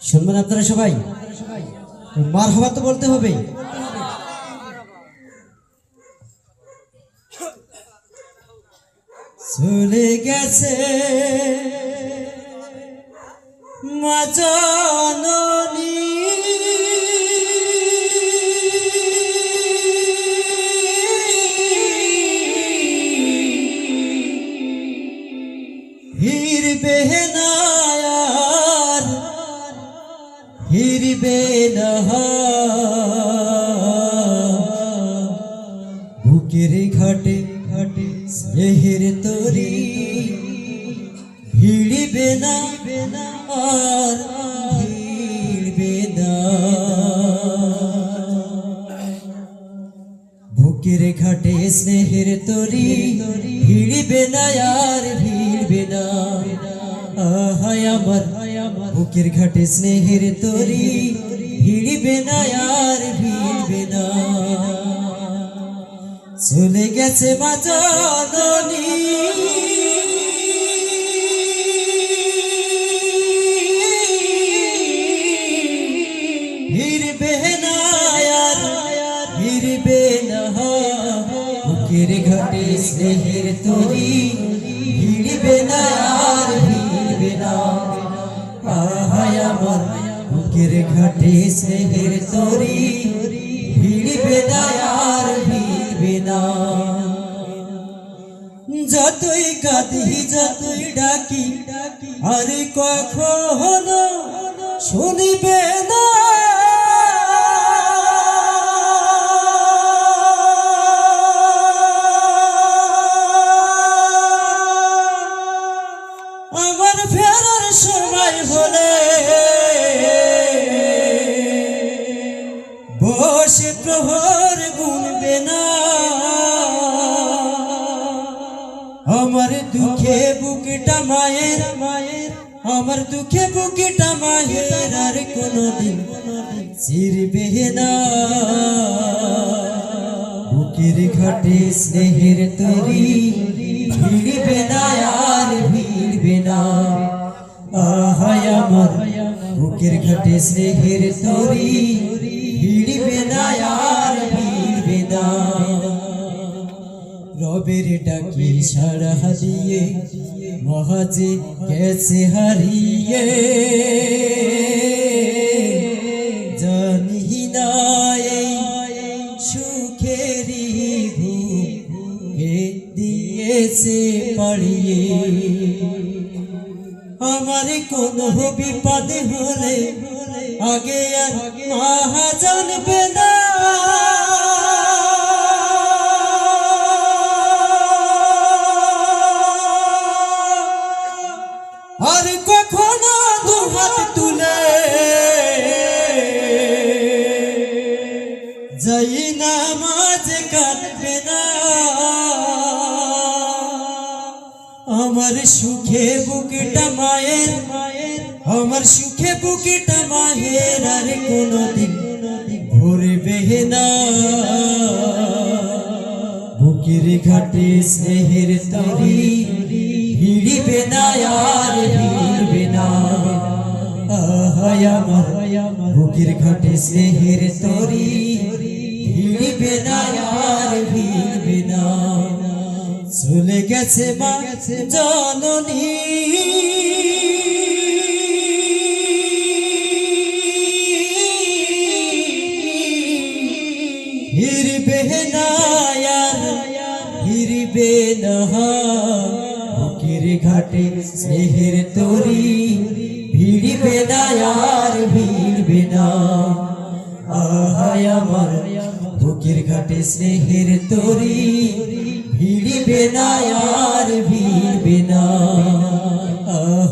শুনবেন আপনারা সবাই, মারহাবা তো বলতে হবে। চলে গেছে মা জননী, হিরবে না আর হিরবে না, বুকের ঘাটে ঘাটে স্নেহের তরি ভিড়বে না আর ভিড়বে না, বুকের ঘাটে স্নেহের তরি ভিড়বে না আর ভিড়বে না। হায় আমার বুকের ঘাটে স্নেহের তরি ভিড়বে না আর ভিড়বে না। চলে গেছে মা জননী, ভিড়বে না আর ভিড়বে না, বুকের ঘাটে স্নেহের তরি ভিড়বে না আর ভিড়বে না। হায় আমার বুকের ঘাটে স্নেহের তরি ভিড়বে না আর ভিড়বে না। যতই কাঁদি যতই ডাকি আর কখনো শুনিবে না, আমার ফেরার সময় হলে বসে প্রহর গুনবে না, আমার দুঃখে বুকটা মায়ের মায়ের, আমার দুঃখে বুকটা মায়ের আর কোনদিন চিরবে না। বুকের ঘাটে স্নেহের তরি ভিড়বে না আর ভিড়বে না। হায় আমার বুকের ঘাটে স্নেহের তরি ভিড়বে না আর ভিড়বে না। রবের ডাকি সাড়া দিয়ে মহাজে গেছে হারিয়ে, জানি না এই সুখেরই ঘুমে দিয়েছে পাড়িয়ে। আমার কোনো বিপদ হলে আগে আর মা জানবে না, আর কখনো দুহাত তুলে যাই না মাঝে কাঁদবে না। আমার সুখে বুকটা মায়ের মায়ের, আমার সুখে বুকটা মায়ের আর কোনদিন ভরবে না। বুকের ঘাটে স্নেহের তরি ভিড়বে না আর ভিড়বে না। হায় আমার বুকের ঘাটে স্নেহের তরি ভিড়বে না আর ভিড়বে না। চলে গেছে মা জননী, হিরবে না আর হিরবে না, বুকের ঘাটে স্নেহের তরি ভিড়বে না আর ভিড়বে না। হায় আমার বুকের ঘাটে স্নেহের তরি ভিড়বে না আর ভিড়বে না।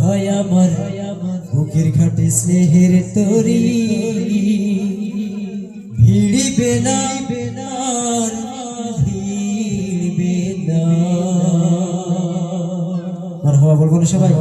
হায় আমার বুকের ঘাটে স্নেহের তরি ভিড়বে না আর ভিড়বে না। মারহাবা বলবো না সবাই?